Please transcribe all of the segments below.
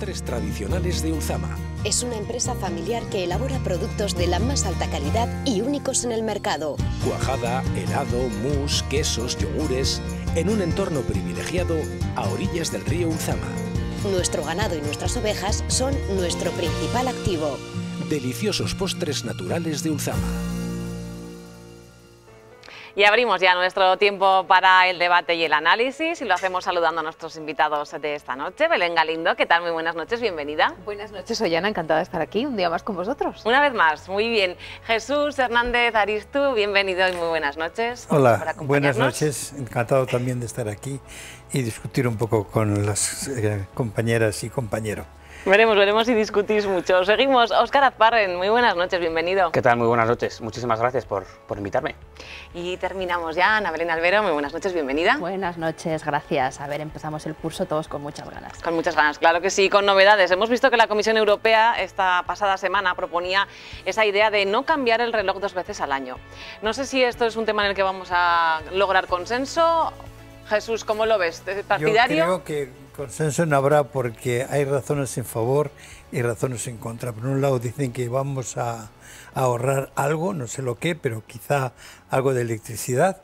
Postres tradicionales de Ulzama. Es una empresa familiar que elabora productos de la más alta calidad y únicos en el mercado. Cuajada, helado, mousse, quesos, yogures, en un entorno privilegiado a orillas del río Ulzama. Nuestro ganado y nuestras ovejas son nuestro principal activo. Deliciosos postres naturales de Ulzama. Y abrimos ya nuestro tiempo para el debate y el análisis y lo hacemos saludando a nuestros invitados de esta noche. Belén Galindo, ¿qué tal? Muy buenas noches, bienvenida. Buenas noches, Ollana, encantada de estar aquí un día más con vosotros. Una vez más, muy bien. Jesús Hernández Aristu, bienvenido y muy buenas noches. Hola, buenas noches, encantado también de estar aquí y discutir un poco con las compañeras y compañeros. Veremos si discutís mucho. Seguimos. Óscar Azparren, muy buenas noches, bienvenido. ¿Qué tal? Muy buenas noches. Muchísimas gracias por invitarme. Y terminamos ya. Ana Belén Albero, muy buenas noches, bienvenida. Buenas noches, gracias. A ver, empezamos el curso todos con muchas ganas. Con muchas ganas, claro que sí, con novedades. Hemos visto que la Comisión Europea esta pasada semana proponía esa idea de no cambiar el reloj 2 veces al año. No sé si esto es un tema en el que vamos a lograr consenso. Jesús, ¿cómo lo ves? ¿Partidario? Yo creo que consenso no habrá porque hay razones en favor y razones en contra. Por un lado dicen que vamos a ahorrar algo, no sé lo qué, pero quizá algo de electricidad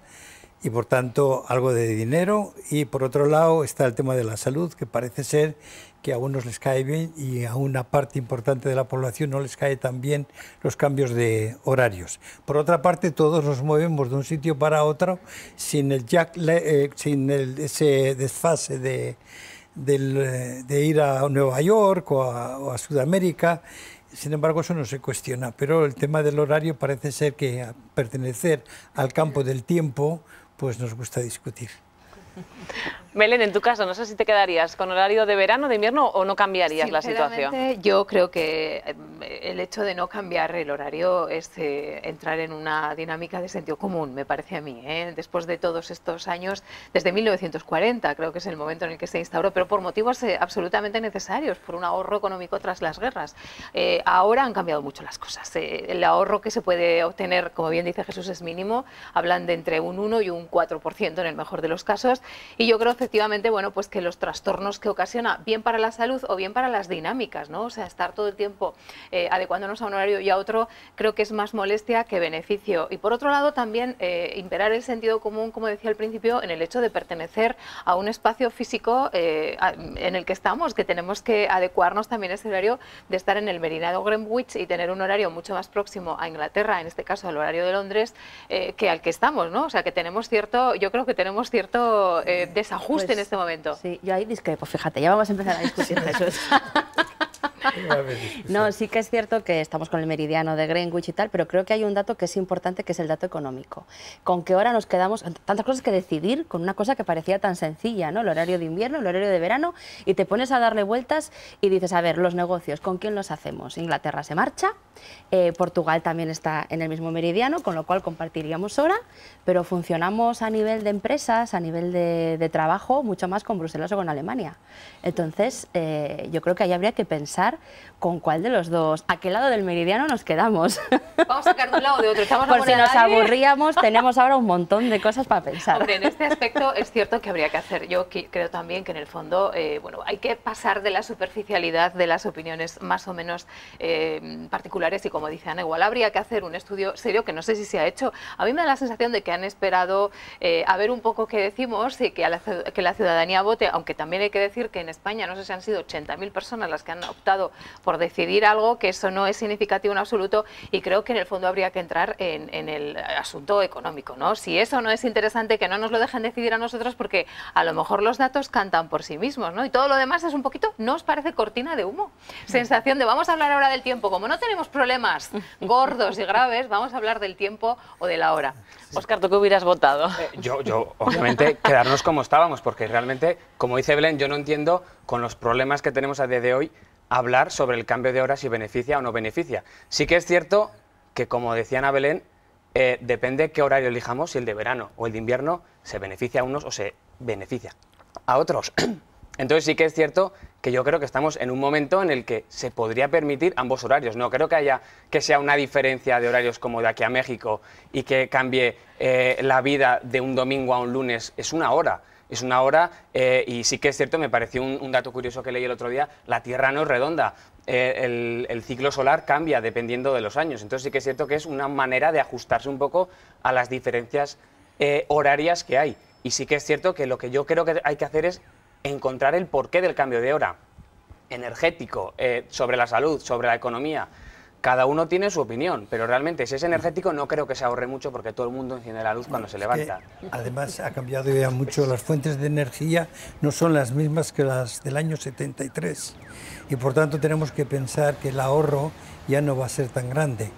y por tanto algo de dinero. Y por otro lado está el tema de la salud, que parece ser que a unos les cae bien y a una parte importante de la población no les cae tan bien los cambios de horarios. Por otra parte, todos nos movemos de un sitio para otro sin ese desfase de ir a Nueva York o a Sudamérica. Sin embargo, eso no se cuestiona, pero el tema del horario parece ser que a pertenecer al campo del tiempo, pues nos gusta discutir. Belén, en tu caso, no sé si te quedarías con horario de verano, de invierno o no cambiarías la situación. Yo creo que el hecho de no cambiar el horario es entrar en una dinámica de sentido común, me parece a mí. Después de todos estos años, desde 1940 creo que es el momento en el que se instauró, pero por motivos absolutamente necesarios, por un ahorro económico tras las guerras. Ahora han cambiado mucho las cosas. El ahorro que se puede obtener, como bien dice Jesús, es mínimo. Hablan de entre un 1 y un 4% en el mejor de los casos. Y yo creo efectivamente, bueno, pues que los trastornos que ocasiona, bien para la salud o bien para las dinámicas, ¿no? O sea, estar todo el tiempo adecuándonos a un horario y a otro, creo que es más molestia que beneficio. Y por otro lado también imperar el sentido común, como decía al principio, en el hecho de pertenecer a un espacio físico en el que estamos, que tenemos que adecuarnos también a ese horario de estar en el meridiano Greenwich y tener un horario mucho más próximo a Inglaterra, en este caso al horario de Londres, que al que estamos, ¿no? O sea, que tenemos cierto, yo creo que tenemos cierto desajuste en este momento. Sí, yo ahí discrepo, fíjate, ya vamos a empezar a discutir, Jesús. No, sí que es cierto que estamos con el meridiano de Greenwich y tal, pero creo que hay un dato que es importante, que es el dato económico. ¿Con qué hora nos quedamos? Tantas cosas que decidir con una cosa que parecía tan sencilla, ¿no? El horario de invierno, el horario de verano, y te pones a darle vueltas y dices, a ver, los negocios, ¿con quién los hacemos? Inglaterra se marcha, Portugal también está en el mismo meridiano, con lo cual compartiríamos hora, pero funcionamos a nivel de empresas, a nivel de trabajo, mucho más con Bruselas o con Alemania. Entonces, yo creo que ahí habría que pensar con cuál de los dos, a qué lado del meridiano nos quedamos. Vamos a sacar de un lado o de otro. Por si nos aburríamos, tenemos ahora un montón de cosas para pensar. Hombre, en este aspecto es cierto que habría que hacer. Yo creo también que en el fondo, bueno, hay que pasar de la superficialidad de las opiniones más o menos particulares y, como dice Ana, igual habría que hacer un estudio serio que no sé si se ha hecho. A mí me da la sensación de que han esperado a ver un poco qué decimos y que la ciudadanía vote, aunque también hay que decir que en España no sé si han sido 80.000 personas las que han optado por decidir algo, que eso no es significativo en absoluto, y creo que en el fondo habría que entrar en el asunto económico, ¿no? Si eso no es interesante, que no nos lo dejen decidir a nosotros, porque a lo mejor los datos cantan por sí mismos, ¿no? Y todo lo demás es un poquito, ¿no os parece cortina de humo? Sensación de vamos a hablar ahora del tiempo, como no tenemos problemas gordos y graves, vamos a hablar del tiempo o de la hora. Óscar, ¿tú qué hubieras votado? Yo, obviamente, quedarnos como estábamos, porque realmente, como dice Belén, yo no entiendo, con los problemas que tenemos a día de hoy, hablar sobre el cambio de horas si beneficia o no beneficia. Sí que es cierto que, como decía Ana Belén, depende qué horario elijamos, si el de verano o el de invierno, se beneficia a unos o se beneficia a otros. Entonces sí que es cierto que yo creo que estamos en un momento en el que se podría permitir ambos horarios. No creo que sea una diferencia de horarios como de aquí a México y que cambie la vida de un domingo a un lunes. Es una hora. es una hora, y sí que es cierto, me pareció un dato curioso que leí el otro día, la Tierra no es redonda. El ciclo solar cambia dependiendo de los años, entonces sí que es cierto que es una manera de ajustarse un poco a las diferencias horarias que hay. Y sí que es cierto que lo que yo creo que hay que hacer es encontrar el porqué del cambio de hora energético, sobre la salud, sobre la economía. Cada uno tiene su opinión, pero realmente si es energético no creo que se ahorre mucho porque todo el mundo enciende la luz cuando se levanta. Además ha cambiado ya mucho, las fuentes de energía no son las mismas que las del año 73 y por tanto tenemos que pensar que el ahorro ya no va a ser tan grande,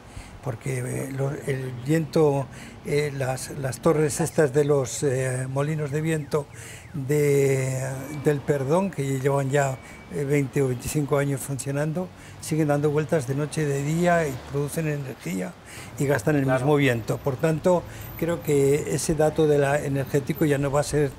porque el viento, las torres estas de los molinos de viento del Perdón, que llevan ya 20 o 25 años funcionando, siguen dando vueltas de noche y de día y producen energía y gastan el mismo viento. Por tanto, creo que ese dato energético ya no va a ser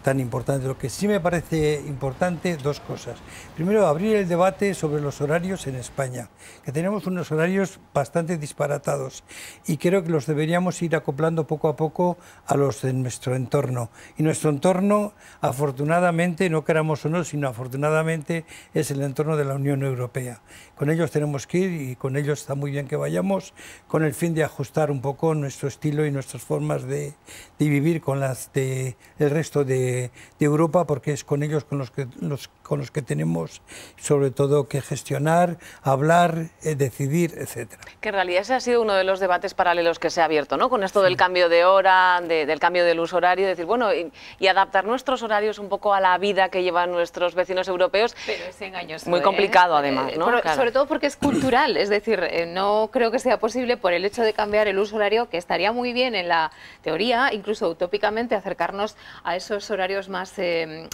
tan importante. Lo que sí me parece importante, dos cosas. Primero, abrir el debate sobre los horarios en España, que tenemos unos horarios bastante disparatados y creo que los deberíamos ir acoplando poco a poco a los de nuestro entorno. Y nuestro entorno, afortunadamente, no queramos o no, sino afortunadamente, es el entorno de la Unión Europea. Con ellos tenemos que ir y con ellos está muy bien que vayamos, con el fin de ajustar un poco nuestro estilo y nuestras formas de vivir con las del resto de Europa, porque es con ellos con los que tenemos sobre todo que gestionar, hablar, decidir, etcétera. Que en realidad ese ha sido uno de los debates paralelos que se ha abierto, ¿no? Con esto del cambio de hora, del cambio del uso horario, decir, bueno, y adaptar nuestros horarios un poco a la vida que llevan nuestros vecinos europeos. Pero es engañoso, muy complicado además, ¿no? Claro. Sobre todo porque es cultural, es decir, no creo que sea posible por el hecho de cambiar el uso horario, que estaría muy bien en la teoría, incluso utópicamente, acercarnos a esos horarios más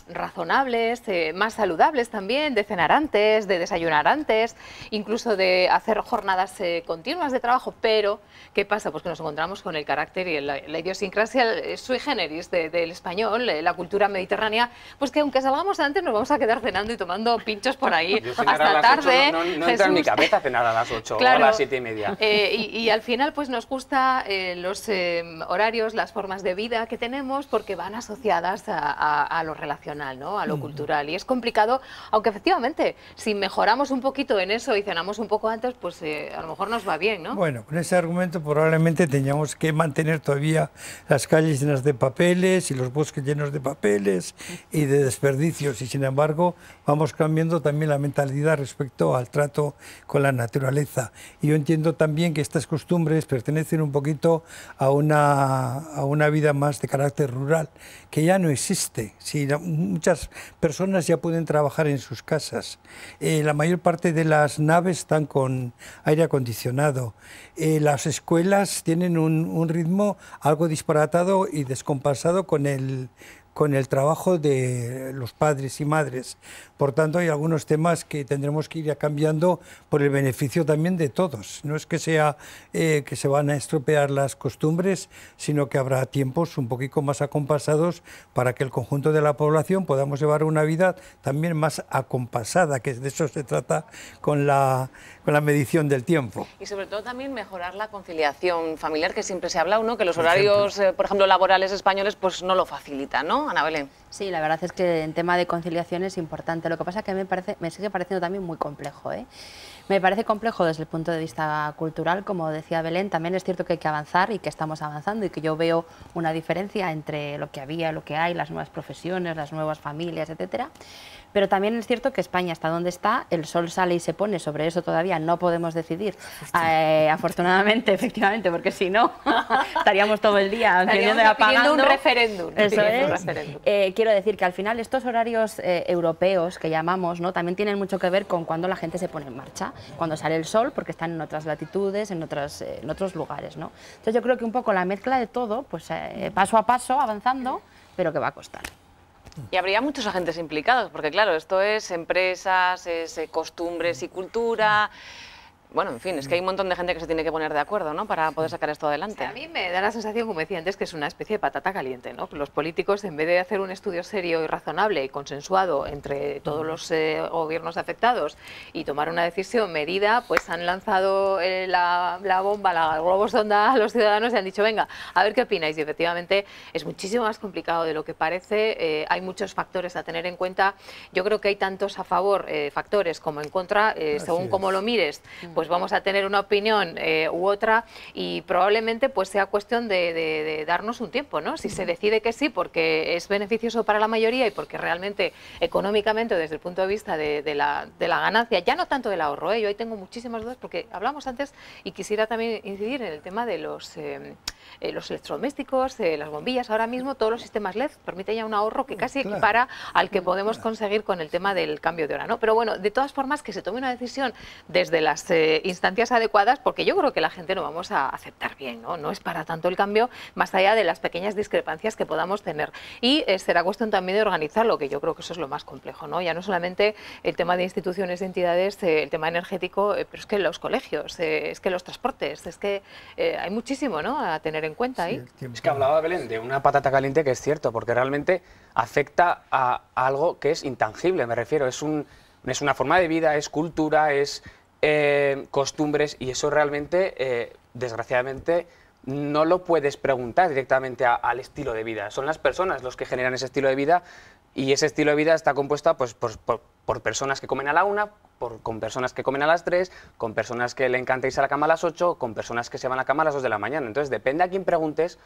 razonables, más saludables también, de cenar antes, de desayunar antes, incluso de hacer jornadas continuas de trabajo. Pero, ¿qué pasa? Pues que nos encontramos con el carácter y la idiosincrasia sui generis del español, la cultura mediterránea, pues que aunque salgamos antes nos vamos a quedar cenando y tomando pinchos por ahí hasta tarde. No entra en mi cabeza cenar a las 8 claro, o a las 7:30. Y al final pues nos gusta los horarios, las formas de vida que tenemos porque van asociadas a lo relacional, ¿no? A lo cultural. Y es complicado, aunque efectivamente si mejoramos un poquito en eso y cenamos un poco antes, pues a lo mejor nos va bien, ¿no? Bueno, con ese argumento probablemente teníamos que mantener todavía las calles llenas de papeles y los bosques llenos de papeles y de desperdicios, y sin embargo vamos cambiando también la mentalidad respecto al trato con la naturaleza. Y yo entiendo también que estas costumbres pertenecen un poquito a una vida más de carácter rural, que ya no existe. Sí, muchas personas ya pueden trabajar en sus casas. La mayor parte de las naves están con aire acondicionado. Las escuelas tienen un ritmo algo disparatado y descompasado con el trabajo de los padres y madres. Por tanto, hay algunos temas que tendremos que ir cambiando por el beneficio también de todos. No es que sea que se van a estropear las costumbres, sino que habrá tiempos un poquito más acompasados para que el conjunto de la población podamos llevar una vida también más acompasada, que de eso se trata con la medición del tiempo. Y sobre todo también mejorar la conciliación familiar, que siempre se ha hablado, ¿no? Que los horarios, por ejemplo, laborales españoles, pues no lo facilitan, ¿no? Ana Belén. Sí, la verdad es que en tema de conciliación es importante. Lo que pasa es que me sigue pareciendo también muy complejo, ¿eh? Me parece complejo desde el punto de vista cultural, como decía Belén. También es cierto que hay que avanzar y que estamos avanzando y que yo veo una diferencia entre lo que había, lo que hay, las nuevas profesiones, las nuevas familias, etcétera. Pero también es cierto que España está donde está, el sol sale y se pone, sobre eso todavía no podemos decidir, afortunadamente, efectivamente, porque si no, estaríamos todo el día encendiendo y apagando. Un referéndum. Eso es. Quiero decir que al final estos horarios europeos que llamamos, ¿no? También tienen mucho que ver con cuando la gente se pone en marcha, cuando sale el sol, porque están en otras latitudes, en otros lugares, ¿no? Entonces yo creo que un poco la mezcla de todo, pues paso a paso, avanzando, pero que va a costar. Y habría muchos agentes implicados, porque claro, esto es empresas, es costumbres y cultura. Bueno, en fin, es que hay un montón de gente que se tiene que poner de acuerdo, ¿no?, para poder sacar esto adelante. A mí me da la sensación, como decía antes, que es una especie de patata caliente, ¿no? Los políticos, en vez de hacer un estudio serio y razonable y consensuado entre todos los gobiernos afectados y tomar una decisión medida, pues han lanzado la bomba, la globo sonda a los ciudadanos y han dicho, venga, a ver qué opináis. Y efectivamente es muchísimo más complicado de lo que parece. Hay muchos factores a tener en cuenta. Yo creo que hay tantos a favor factores como en contra, según cómo lo mires, pues vamos a tener una opinión u otra, y probablemente pues sea cuestión de darnos un tiempo, ¿no? Si se decide que sí porque es beneficioso para la mayoría y porque realmente económicamente, desde el punto de vista de la ganancia, ya no tanto del ahorro, yo ahí tengo muchísimas dudas, porque hablamos antes y quisiera también incidir en el tema de los electrodomésticos, las bombillas. Ahora mismo todos los sistemas LED permiten ya un ahorro que casi equipara al que podemos conseguir con el tema del cambio de hora, ¿no? Pero bueno, de todas formas, que se tome una decisión desde las instancias adecuadas, porque yo creo que la gente lo vamos a aceptar bien, ¿no? No es para tanto el cambio, más allá de las pequeñas discrepancias que podamos tener. Y será cuestión también de organizarlo, que yo creo que eso es lo más complejo, ¿no? Ya no solamente el tema de instituciones, de entidades, el tema energético, pero es que los colegios, es que los transportes, es que hay muchísimo, ¿no?, a tener en cuenta ahí. Es que hablaba Belén de una patata caliente, que es cierto, porque realmente afecta a algo que es intangible, me refiero, es una forma de vida, es cultura, es costumbres, y eso realmente, desgraciadamente, no lo puedes preguntar directamente al estilo de vida. Son las personas los que generan ese estilo de vida, y ese estilo de vida está compuesta pues, por personas que comen a la 1, con personas que comen a las 3, con personas que le encanta irse a la cama a las 8, con personas que se van a la cama a las 2 de la mañana. Entonces, depende a quién preguntes,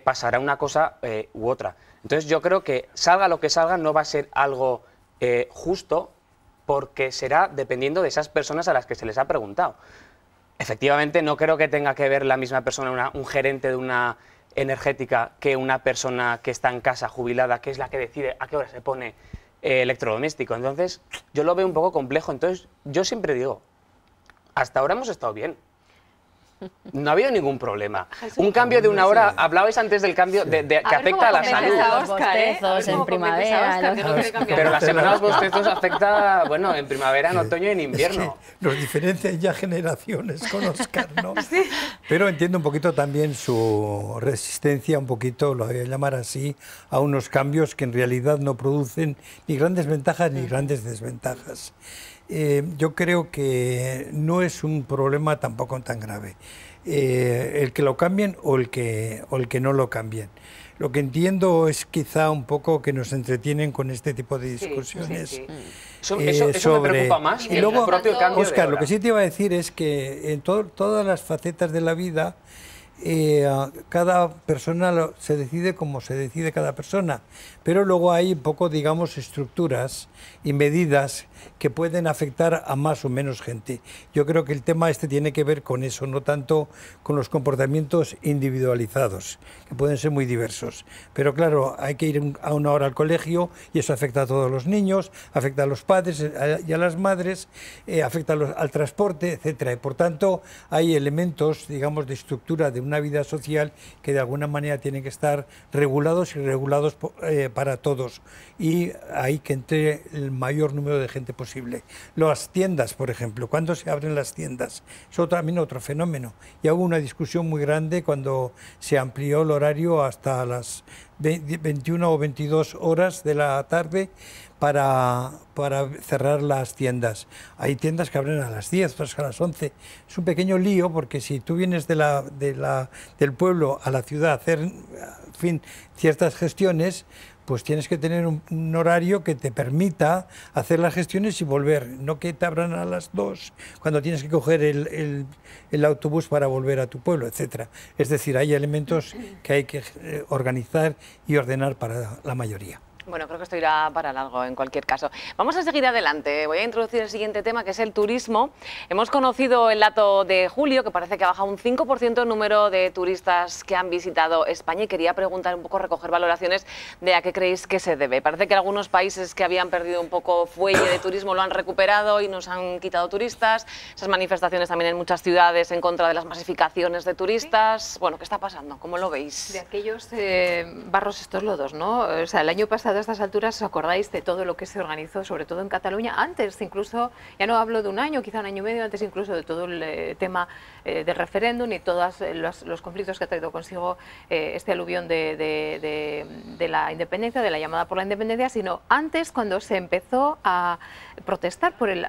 pasará una cosa u otra. Entonces, yo creo que salga lo que salga, no va a ser algo justo, porque será dependiendo de esas personas a las que se les ha preguntado. Efectivamente, no creo que tenga que ver la misma persona, un gerente de una energética, que una persona que está en casa jubilada, que es la que decide a qué hora se pone electrodoméstico. Entonces, yo lo veo un poco complejo. Entonces, yo siempre digo, hasta ahora hemos estado bien. No ha habido ningún problema. Un cambio de una hora, hablabais antes del cambio que afecta a la salud. Los bostezos en primavera. Pero la semana de los bostezos afecta, bueno, en primavera, en otoño y en invierno. Es que nos diferencian ya generaciones con Óscar, ¿no? Sí. Pero entiendo un poquito también su resistencia, un poquito, lo voy a llamar así, a unos cambios que en realidad no producen ni grandes ventajas ni grandes desventajas. Yo creo que no es un problema tampoco tan grave el que lo cambien o el que no lo cambien. Lo que entiendo es quizá un poco que nos entretienen con este tipo de discusiones. Eso me preocupa más que el propio cambio. Óscar, lo que sí te iba a decir es que en todas las facetas de la vida, cada persona se decide como se decide cada persona, pero luego hay un poco, digamos, estructuras y medidas que pueden afectar a más o menos gente. Yo creo que el tema tiene que ver con eso, no tanto con los comportamientos individualizados, que pueden ser muy diversos. Pero claro, hay que ir a una hora al colegio y eso afecta a todos los niños, afecta a los padres y a las madres, afecta al transporte, etcétera. Y por tanto, hay elementos, digamos, de estructura de una vida social que de alguna manera tienen que estar regulados y regulados para todos. Y hay que entre el mayor número de gente posible. Las tiendas, por ejemplo, ¿cuándo se abren las tiendas? Es también otro fenómeno. Ya hubo una discusión muy grande cuando se amplió el horario hasta las 21 o 22 horas de la tarde para cerrar las tiendas. Hay tiendas que abren a las 10, otras a las 11. Es un pequeño lío porque si tú vienes del pueblo a la ciudad a hacer, en fin, ciertas gestiones, pues tienes que tener un horario que te permita hacer las gestiones y volver, no que te abran a las 2 cuando tienes que coger el autobús para volver a tu pueblo, etcétera. Es decir, hay elementos que hay que organizar y ordenar para la mayoría. Bueno, creo que esto irá para largo en cualquier caso. Vamos a seguir adelante. Voy a introducir el siguiente tema, que es el turismo. Hemos conocido el dato de julio, que parece que ha bajado un 5% el número de turistas que han visitado España, y quería preguntar un poco, recoger valoraciones de a qué creéis que se debe. Parece que algunos países que habían perdido un poco fuelle de turismo lo han recuperado y nos han quitado turistas. Esas manifestaciones también en muchas ciudades en contra de las masificaciones de turistas. Bueno, ¿qué está pasando? ¿Cómo lo veis? De aquellos barros estos lodos, ¿no? O sea, el año pasado a estas alturas os acordáis de todo lo que se organizó, sobre todo en Cataluña, antes incluso, ya no hablo de un año, quizá un año y medio, antes incluso de todo el tema del referéndum y todos los conflictos que ha traído consigo este aluvión de la independencia, de la llamada por la independencia, sino antes, cuando se empezó a protestar por el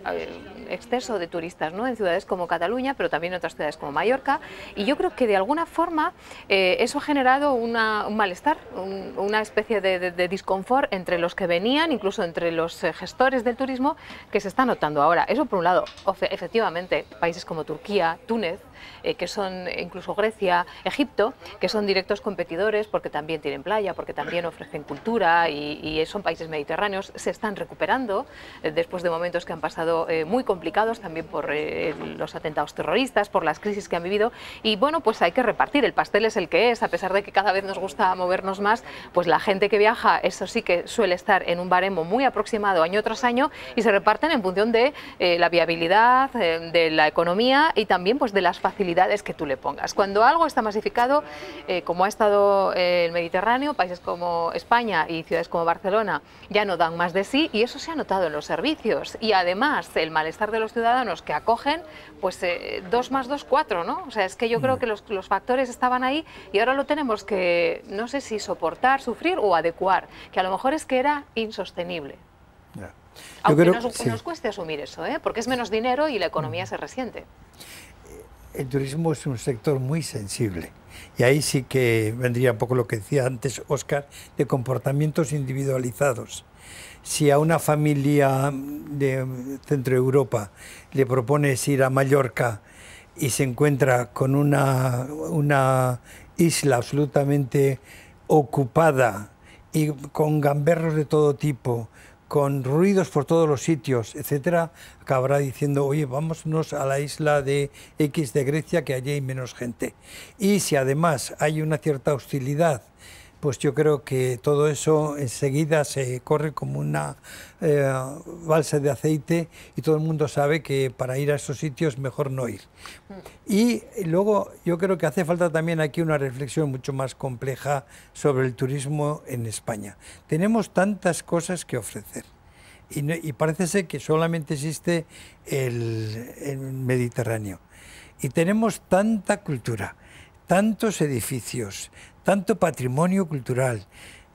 exceso de turistas, ¿no?, en ciudades como Cataluña, pero también en otras ciudades como Mallorca, y yo creo que de alguna forma eso ha generado un malestar, una especie de disconfort entre los que venían, incluso entre los gestores del turismo, que se está notando ahora. Eso por un lado. Efectivamente, países como Turquía, Túnez, que son incluso Grecia, Egipto, que son directos competidores porque también tienen playa, porque también ofrecen cultura y son países mediterráneos, se están recuperando después de momentos que han pasado muy complicados también por los atentados terroristas, por las crisis que han vivido, y bueno, pues hay que repartir, el pastel es el que es, a pesar de que cada vez nos gusta movernos más, pues la gente que viaja, eso sí que suele estar en un baremo muy aproximado año tras año y se reparten en función de la viabilidad, de la economía y también pues de las facilidades que tú le pongas. Cuando algo está masificado, como ha estado el Mediterráneo, países como España y ciudades como Barcelona ya no dan más de sí, y eso se ha notado en los servicios, y además el malestar de los ciudadanos que acogen, pues 2 más 2, 4, ¿no? O sea, es que yo creo que los factores estaban ahí y ahora lo tenemos que, no sé si soportar, sufrir o adecuar, que a lo mejor es que era insostenible. Ya. Aunque creo, nos cueste asumir eso, porque es menos dinero y la economía se resiente. El turismo es un sector muy sensible y ahí sí que vendría un poco lo que decía antes Óscar, de comportamientos individualizados. Si a una familia de Centro Europa le propones ir a Mallorca y se encuentra con una isla absolutamente ocupada y con gamberros de todo tipo, con ruidos por todos los sitios, etcétera, acabará diciendo, oye, vámonos a la isla de X de Grecia, que allí hay menos gente. Y si además hay una cierta hostilidad, pues yo creo que todo eso enseguida se corre como una balsa de aceite y todo el mundo sabe que para ir a esos sitios mejor no ir. Y luego yo creo que hace falta también aquí una reflexión mucho más compleja sobre el turismo en España. Tenemos tantas cosas que ofrecer y parece ser que solamente existe el Mediterráneo. Y tenemos tanta cultura, tantos edificios, tanto patrimonio cultural,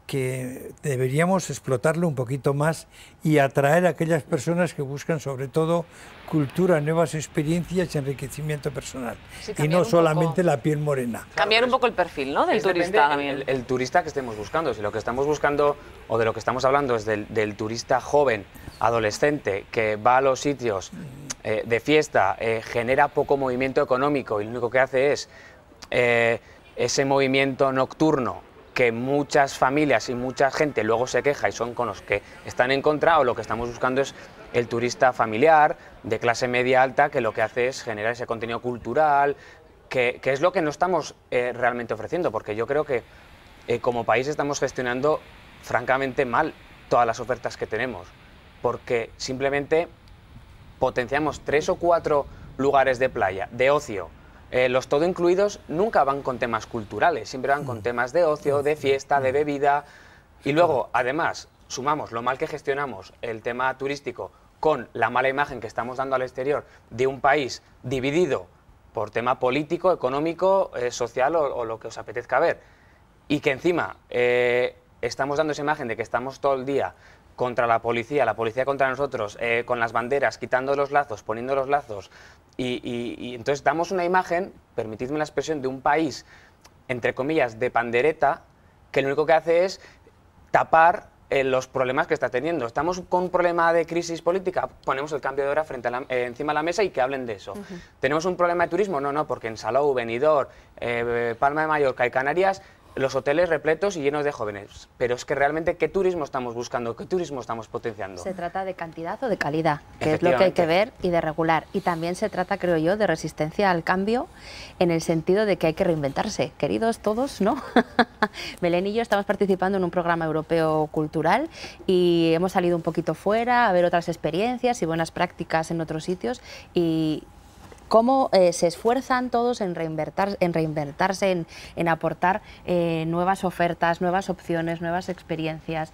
que deberíamos explotarlo un poquito más y atraer a aquellas personas que buscan sobre todo cultura, nuevas experiencias y enriquecimiento personal, sí, y no solamente la piel morena. Cambiar un poco el perfil, ¿no?, del turista también. El turista que estemos buscando, si lo que estamos buscando o de lo que estamos hablando es del turista joven, adolescente, que va a los sitios de fiesta, genera poco movimiento económico y lo único que hace es ese movimiento nocturno que muchas familias y mucha gente luego se queja y son con los que están en contra, o lo que estamos buscando es el turista familiar, de clase media alta, que lo que hace es generar ese contenido cultural, que es lo que no estamos realmente ofreciendo, porque yo creo que como país estamos gestionando francamente mal todas las ofertas que tenemos, porque simplemente potenciamos 3 o 4 lugares de playa, de ocio. Los todo incluidos nunca van con temas culturales, siempre van con temas de ocio, de fiesta, de bebida, y luego además sumamos lo mal que gestionamos el tema turístico con la mala imagen que estamos dando al exterior de un país dividido por tema político, económico, social o lo que os apetezca ver, y que encima estamos dando esa imagen de que estamos todo el día contra la policía contra nosotros, con las banderas, quitando los lazos, poniendo los lazos, y entonces damos una imagen, permitidme la expresión, de un país, entre comillas, de pandereta, que lo único que hace es tapar los problemas que está teniendo. Estamos con un problema de crisis política, ponemos el cambio de hora encima de la mesa y que hablen de eso. ¿Tenemos un problema de turismo? No, porque en Salou, Benidorm, Palma de Mallorca y Canarias, los hoteles repletos y llenos de jóvenes. Pero es que realmente, ¿qué turismo estamos buscando? ¿Qué turismo estamos potenciando? Se trata de cantidad o de calidad, que es lo que hay que ver, y de regular. Y también se trata, creo yo, de resistencia al cambio, en el sentido de que hay que reinventarse. Queridos todos, ¿no? Belén y yo estamos participando en un programa europeo cultural y hemos salido un poquito fuera a ver otras experiencias y buenas prácticas en otros sitios, y cómo se esfuerzan todos en reinventarse, en aportar nuevas ofertas, nuevas opciones, nuevas experiencias.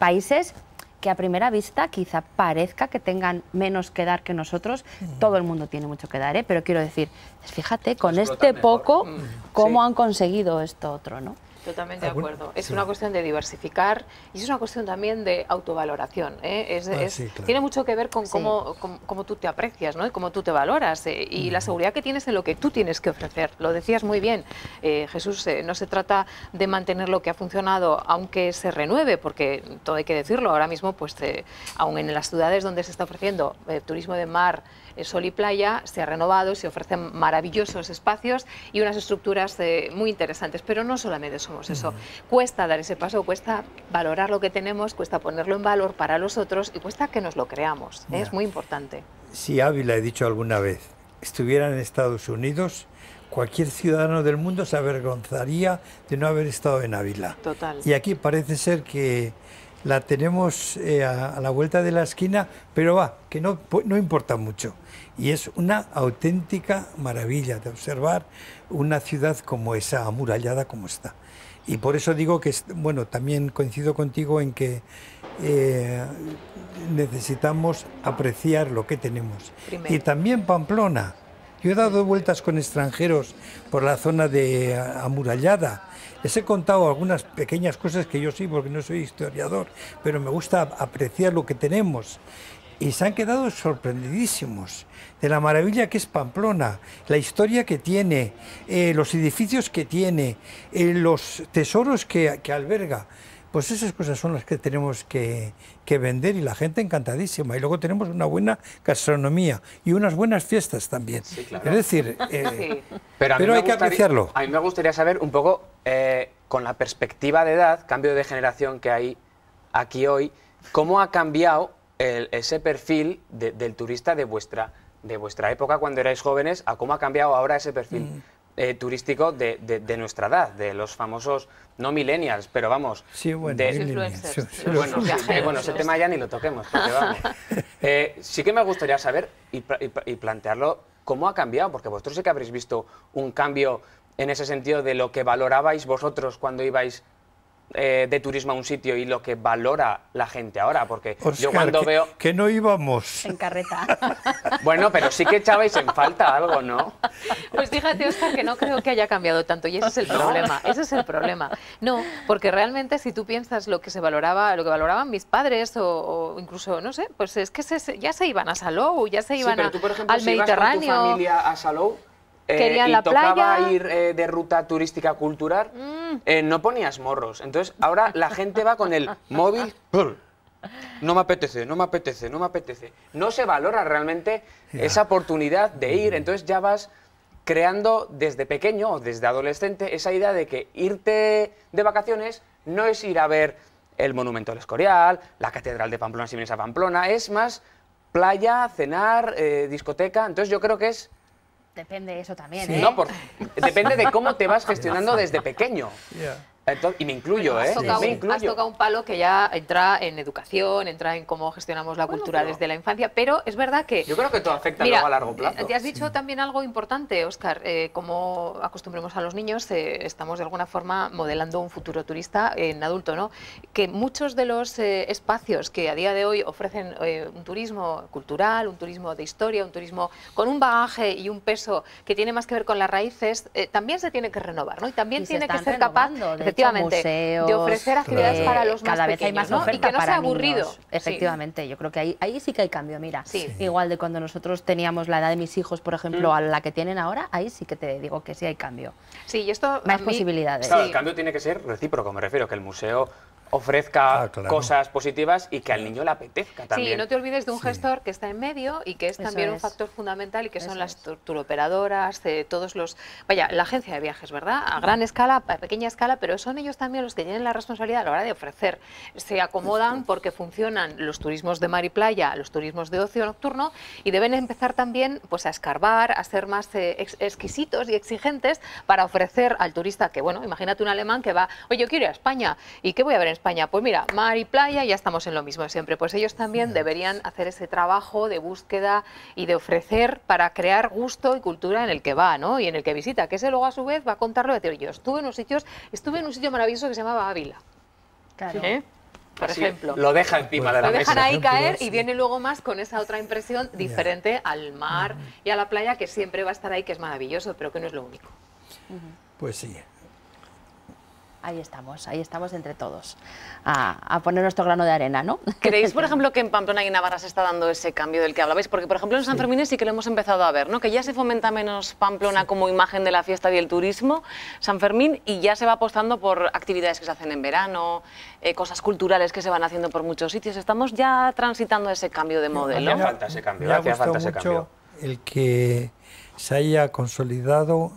países que a primera vista quizá parezca que tengan menos que dar que nosotros. Todo el mundo tiene mucho que dar, ¿eh? Pero quiero decir, fíjate, con este poco, cómo han conseguido esto otro, ¿no? Totalmente de acuerdo. Es una cuestión de diversificar y es una cuestión también de autovaloración, ¿eh? Claro. Tiene mucho que ver con cómo tú te aprecias, ¿no? Y cómo tú te valoras y la seguridad que tienes en lo que tú tienes que ofrecer. Lo decías muy bien, Jesús, no se trata de mantener lo que ha funcionado aunque se renueve, porque todo hay que decirlo, ahora mismo, pues aún en las ciudades donde se está ofreciendo turismo de mar, sol y playa, se ha renovado, se ofrecen maravillosos espacios y unas estructuras muy interesantes, pero no solamente somos eso. Cuesta dar ese paso, cuesta valorar lo que tenemos, cuesta ponerlo en valor para los otros y cuesta que nos lo creamos. Es muy importante. Si Ávila, he dicho alguna vez, estuviera en Estados Unidos, cualquier ciudadano del mundo se avergonzaría de no haber estado en Ávila. Total. Y aquí parece ser que la tenemos a la vuelta de la esquina, pero que no importa mucho. Y es una auténtica maravilla de observar una ciudad como esa, amurallada como está. Y por eso digo que, bueno, también coincido contigo en que necesitamos apreciar lo que tenemos. Primero. Y también Pamplona. Yo he dado vueltas con extranjeros por la zona de amurallada. Les he contado algunas pequeñas cosas que yo sí, porque no soy historiador, pero me gusta apreciar lo que tenemos. Y se han quedado sorprendidísimos de la maravilla que es Pamplona, la historia que tiene, los edificios que tiene, los tesoros que alberga. Pues esas cosas son las que tenemos que vender y la gente encantadísima. Y luego tenemos una buena gastronomía y unas buenas fiestas también. Sí, claro. Es decir, pero hay que apreciarlo. A mí me gustaría saber un poco, con la perspectiva de edad, cambio de generación que hay aquí hoy, ¿cómo ha cambiado ese perfil del turista de vuestra época cuando erais jóvenes a cómo ha cambiado ahora ese perfil turístico de nuestra edad, de los famosos, no millennials, pero vamos, sí, bueno, de influencers. Bueno, ese tema ya ni lo toquemos, porque vamos. Sí que me gustaría saber y plantearlo cómo ha cambiado, porque vosotros sí que habréis visto un cambio en ese sentido de lo que valorabais vosotros cuando ibais de turismo a un sitio y lo que valora la gente ahora, porque Oscar, yo cuando veo... Que no íbamos. En carreta. Bueno, pero sí que echabais en falta algo, ¿no? Pues fíjate, Oscar, que no creo que haya cambiado tanto y ese es el problema, ese es el problema. No, porque realmente si tú piensas lo que se valoraba, lo que valoraban mis padres o incluso, no sé, pues es que ya se iban a Salou, ya se iban pero tú, por ejemplo, al Mediterráneo. Si ibas con tu familia a Salou, querían y la tocaba playa. ir de ruta turística cultural, no ponías morros. Entonces ahora la gente va con el móvil. No me apetece, no me apetece, no me apetece. No se valora realmente esa oportunidad de ir. Entonces ya vas creando desde pequeño o desde adolescente esa idea de que irte de vacaciones no es ir a ver el Monumento al Escorial, la Catedral de Pamplona si vienes a Pamplona, es más playa, cenar, discoteca. Entonces yo creo que es... Depende de eso también, Sí, ¿eh? no, depende de cómo te vas gestionando desde pequeño. Entonces, y me incluyo, Has me tocado un palo que ya entra en educación, entra en cómo gestionamos la cultura desde la infancia, pero es verdad que... Yo creo que todo afecta luego a largo plazo. Te has dicho también algo importante, Óscar, como acostumbremos a los niños, estamos de alguna forma modelando un futuro turista en adulto, ¿no? Que muchos de los espacios que a día de hoy ofrecen un turismo cultural, un turismo de historia, un turismo con un bagaje y un peso que tiene más que ver con las raíces, también se tiene que renovar, ¿no? Y también tiene que ser capaz... Efectivamente, museos, de ofrecer actividades para los más cada vez pequeños, hay más ¿no? oferta Y que no para sea aburrido. niños. Efectivamente, yo creo que ahí sí que hay cambio, mira. Sí. Igual de cuando nosotros teníamos la edad de mis hijos, por ejemplo, a la que tienen ahora, ahí sí que te digo que sí hay cambio. Sí, y esto más posibilidades. Claro, el cambio tiene que ser recíproco, me refiero, que el museo ofrezca cosas positivas y que al niño le apetezca también. Sí, no te olvides de un gestor que está en medio y que es también un factor fundamental y que son las turoperadoras, todos los... Vaya, la agencia de viajes, ¿verdad? A gran escala, a pequeña escala, pero son ellos también los que tienen la responsabilidad a la hora de ofrecer. Se acomodan porque funcionan los turismos de mar y playa, los turismos de ocio nocturno y deben empezar también pues a escarbar, a ser más exquisitos y exigentes para ofrecer al turista que, bueno, imagínate un alemán que va, oye, yo quiero ir a España, ¿y qué voy a ver en España? Pues mira, mar y playa, ya estamos en lo mismo de siempre. Pues ellos también deberían hacer ese trabajo de búsqueda y de ofrecer para crear gusto y cultura en el que va, ¿no? Y en el que visita, que ese luego a su vez va a contarlo de decir, yo estuve en un sitio maravilloso que se llamaba Ávila. Claro. por Así, ejemplo. lo deja encima de la Lo dejan mesa. ahí caer Sí. y viene luego más con esa otra impresión diferente al mar y a la playa, que siempre va a estar ahí, que es maravilloso, pero que no es lo único. Pues sí. Ahí estamos entre todos, a poner nuestro grano de arena, ¿no? ¿Creéis, por ejemplo, que en Pamplona y en Navarra se está dando ese cambio del que hablabais? Porque, por ejemplo, en San Fermín sí que lo hemos empezado a ver, ¿no? Que ya se fomenta menos Pamplona como imagen de la fiesta y el turismo, San Fermín, y ya se va apostando por actividades que se hacen en verano, cosas culturales que se van haciendo por muchos sitios. Estamos ya transitando ese cambio de modelo. Hacía falta ese cambio, Me ha hacía gustado falta ese mucho cambio. el que se haya consolidado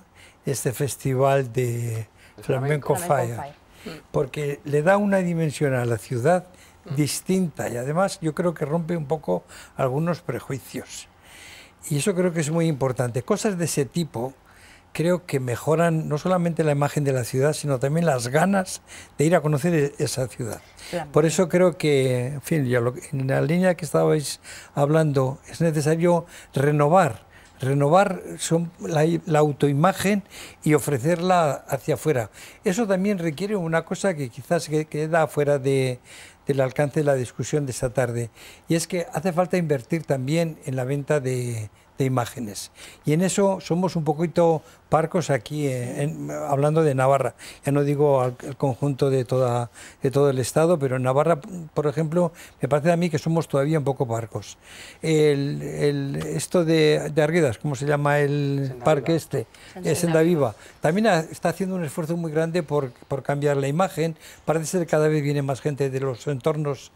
este festival de Flamenco Fire, porque le da una dimensión a la ciudad distinta y además yo creo que rompe un poco algunos prejuicios. Y eso creo que es muy importante. Cosas de ese tipo creo que mejoran no solamente la imagen de la ciudad, sino también las ganas de ir a conocer esa ciudad. Claro. Por eso creo que, en fin, en la línea que estabais hablando, es necesario renovar la autoimagen y ofrecerla hacia afuera. Eso también requiere una cosa que quizás queda fuera del alcance de la discusión de esta tarde, y es que hace falta invertir también en la venta de imágenes. Y en eso somos un poquito parcos aquí, hablando de Navarra. Ya no digo el conjunto de todo el Estado, pero en Navarra, por ejemplo, me parece a mí que somos todavía un poco parcos. Esto de Arguedas, ¿cómo se llama el parque este? Sendaviva. También está haciendo un esfuerzo muy grande por cambiar la imagen. Parece ser que cada vez viene más gente de los entornos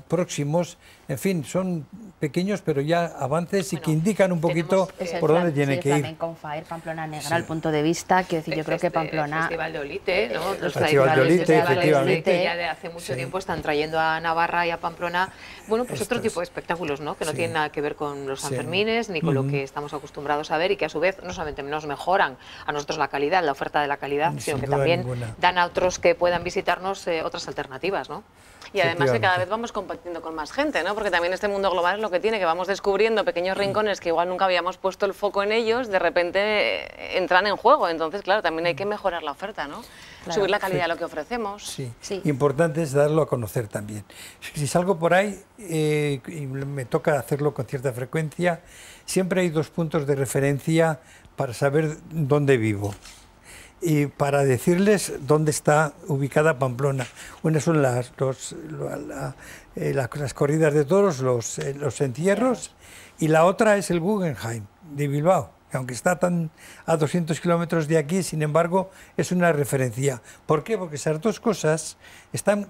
próximos. En fin, son pequeños, pero ya avances y que indican un poquito por dónde tiene que ir. Flamenco Fire, Pamplona Negra, al punto de vista, quiero decir, yo creo que Pamplona... El Festival de Olite, ¿no? Los Festival de Olite, festivales efectivamente. que ya de hace mucho tiempo están trayendo a Navarra y a Pamplona, bueno, pues otro tipo de espectáculos, ¿no? Que no tienen nada que ver con los Sanfermines ni con lo que estamos acostumbrados a ver, y que a su vez no solamente nos mejoran a nosotros la calidad, la oferta de la calidad, sino que también dan a otros que puedan visitarnos otras alternativas, ¿no? Y además que cada vez vamos compartiendo con más gente, ¿no? Porque también este mundo global es lo que tiene, que vamos descubriendo pequeños rincones que igual nunca habíamos puesto el foco en ellos, de repente entran en juego. Entonces, claro, también hay que mejorar la oferta, ¿no? Claro. Subir la calidad de lo que ofrecemos. Sí. Sí. Importante es darlo a conocer también. Si salgo por ahí, y me toca hacerlo con cierta frecuencia, siempre hay dos puntos de referencia para saber dónde vivo y para decirles dónde está ubicada Pamplona. Una son las corridas de toros, los entierros, y la otra es el Guggenheim de Bilbao, que aunque está a 200 kilómetros de aquí, sin embargo, es una referencia. ¿Por qué? Porque esas dos cosas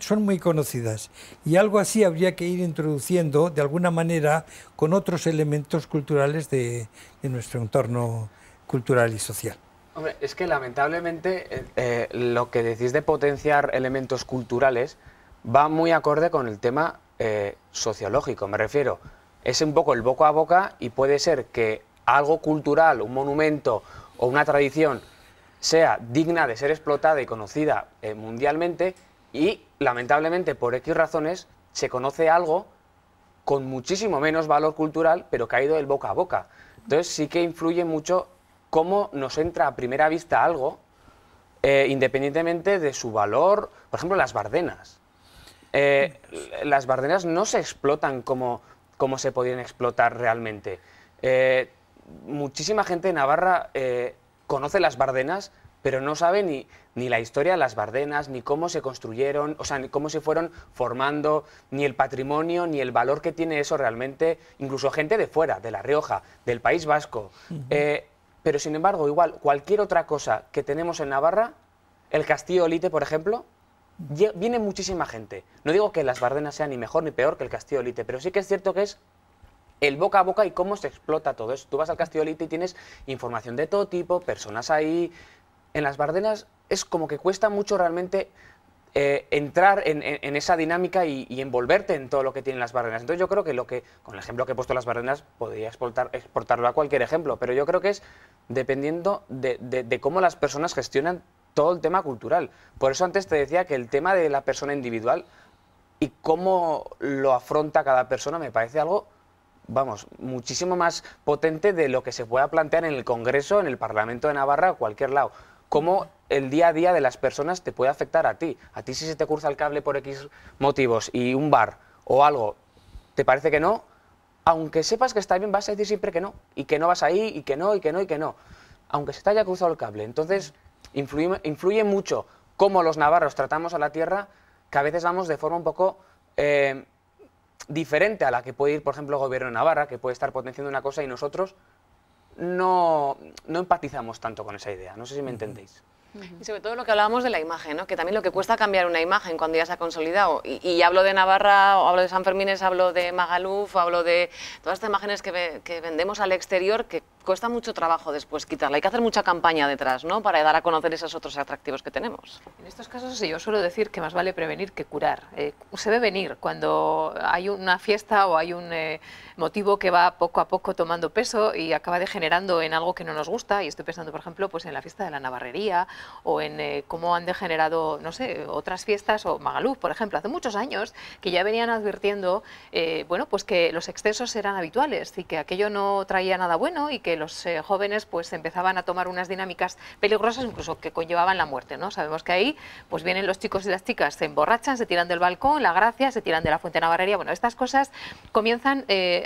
son muy conocidas, y algo así habría que ir introduciendo de alguna manera con otros elementos culturales de nuestro entorno cultural y social. Hombre, es que lamentablemente lo que decís de potenciar elementos culturales va muy acorde con el tema sociológico. Me refiero, es un poco el boca a boca, y puede ser que algo cultural, un monumento o una tradición sea digna de ser explotada y conocida mundialmente, y lamentablemente por X razones se conoce algo con muchísimo menos valor cultural, pero que ha ido del boca a boca. Entonces sí que influye mucho cómo nos entra a primera vista algo, independientemente de su valor. Por ejemplo, las bardenas. Las bardenas no se explotan como se podrían explotar realmente. Muchísima gente en Navarra conoce las bardenas, pero no sabe ni la historia de las bardenas, ni cómo se construyeron, o sea, ni cómo se fueron formando, ni el patrimonio, ni el valor que tiene eso realmente. Incluso gente de fuera, de La Rioja, del País Vasco. Pero sin embargo, igual, cualquier otra cosa que tenemos en Navarra, el Castillo Olite, por ejemplo, viene muchísima gente. No digo que las bardenas sean ni mejor ni peor que el Castillo Olite, pero sí que es cierto que es el boca a boca y cómo se explota todo eso. Tú vas al Castillo Olite y tienes información de todo tipo, personas ahí. En las bardenas es como que cuesta mucho realmente entrar en esa dinámica y envolverte en todo lo que tienen las bardenas. Entonces yo creo que con el ejemplo que he puesto de las bardenas, podría exportarlo a cualquier ejemplo, pero yo creo que es dependiendo de cómo las personas gestionan todo el tema cultural. Por eso antes te decía que el tema de la persona individual y cómo lo afronta cada persona me parece algo, vamos, muchísimo más potente de lo que se pueda plantear en el Congreso, en el Parlamento de Navarra o cualquier lado. Cómo el día a día de las personas te puede afectar a ti. A ti si se te cruza el cable por X motivos y un bar o algo te parece que no, aunque sepas que está bien, vas a decir siempre que no, y que no vas ahí, y que no, y que no, y que no. Aunque se te haya cruzado el cable. Entonces, influye mucho cómo los navarros tratamos a la tierra, que a veces vamos de forma un poco diferente a la que puede ir, por ejemplo, el gobierno de Navarra, que puede estar potenciando una cosa y nosotros no empatizamos tanto con esa idea. No sé si me entendéis. Y sobre todo lo que hablábamos de la imagen, ¿no? Que también lo que cuesta cambiar una imagen cuando ya se ha consolidado. Y hablo de Navarra, o hablo de San Fermines, hablo de Magaluf, hablo de todas estas imágenes que vendemos al exterior, que cuesta mucho trabajo después quitarla. Hay que hacer mucha campaña detrás, ¿no? Para dar a conocer esos otros atractivos que tenemos. En estos casos yo suelo decir que más vale prevenir que curar. Se ve venir cuando hay una fiesta o hay un motivo que va poco a poco tomando peso y acaba degenerando en algo que no nos gusta. Y estoy pensando, por ejemplo, pues en la fiesta de la navarrería o en cómo han degenerado, no sé, otras fiestas, o Magaluf, por ejemplo, hace muchos años que ya venían advirtiendo, bueno, pues que los excesos eran habituales y que aquello no traía nada bueno y que los jóvenes pues empezaban a tomar unas dinámicas peligrosas, incluso que conllevaban la muerte, ¿no? Sabemos que ahí pues vienen los chicos y las chicas, se emborrachan, se tiran del balcón, la gracia, se tiran de la fuente navarrería. Bueno, estas cosas comienzan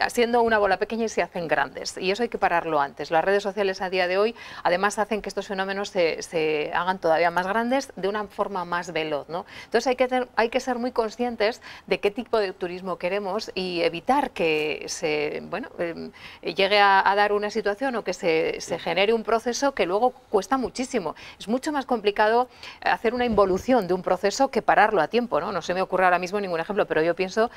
siendo una bola pequeña y se hacen grandes, y eso hay que pararlo antes. Las redes sociales a día de hoy además hacen que estos fenómenos se hagan todavía más grandes de una forma más veloz, ¿no? Entonces hay que ser muy conscientes de qué tipo de turismo queremos y evitar que se, bueno, llegue a dar una situación o que se genere un proceso que luego cuesta muchísimo. Es mucho más complicado hacer una involución de un proceso que pararlo a tiempo, ¿no? No se me ocurre ahora mismo ningún ejemplo, pero yo pienso,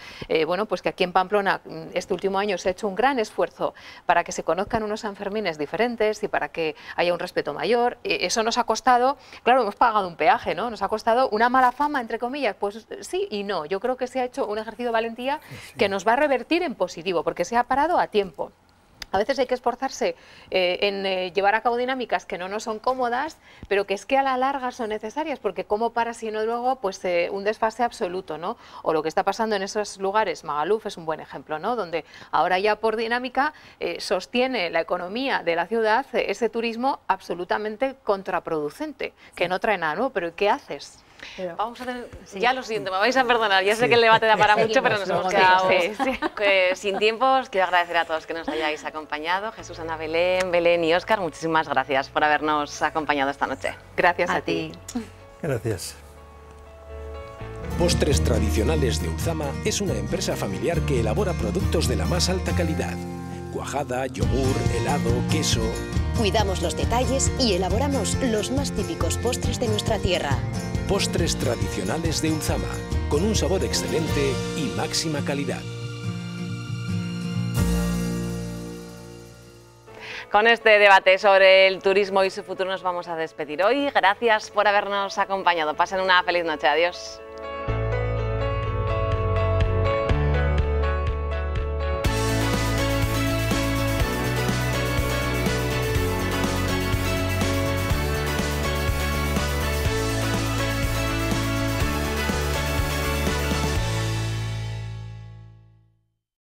bueno, pues que aquí en Pamplona este último año se ha hecho un gran esfuerzo para que se conozcan unos Sanfermines diferentes y para que haya un respeto mayor. Eso nos ha costado, claro, hemos pagado un peaje, ¿no? Nos ha costado una mala fama, entre comillas, pues sí y no. Yo creo que se ha hecho un ejercicio de valentía que nos va a revertir en positivo, porque se ha parado a tiempo. A veces hay que esforzarse en llevar a cabo dinámicas que no nos son cómodas, pero que es que a la larga son necesarias, porque cómo para si no luego pues un desfase absoluto, ¿no? O lo que está pasando en esos lugares, Magaluf es un buen ejemplo, ¿no? Donde ahora ya por dinámica sostiene la economía de la ciudad ese turismo absolutamente contraproducente, que no trae nada nuevo, pero ¿qué haces? Pero, vamos a tener, ya lo siento, me vais a perdonar, ya sé que el debate da para mucho, pero nos hemos quedado sin tiempo. Os quiero agradecer a todos que nos hayáis acompañado. Jesús, Ana, Belén y Óscar, muchísimas gracias por habernos acompañado esta noche. Gracias a ti. Gracias. Postres Tradicionales de Uzama es una empresa familiar que elabora productos de la más alta calidad. Cuajada, yogur, helado, queso. Cuidamos los detalles y elaboramos los más típicos postres de nuestra tierra. Postres Tradicionales de Uzama, con un sabor excelente y máxima calidad. Con este debate sobre el turismo y su futuro nos vamos a despedir hoy. Gracias por habernos acompañado. Pasen una feliz noche. Adiós.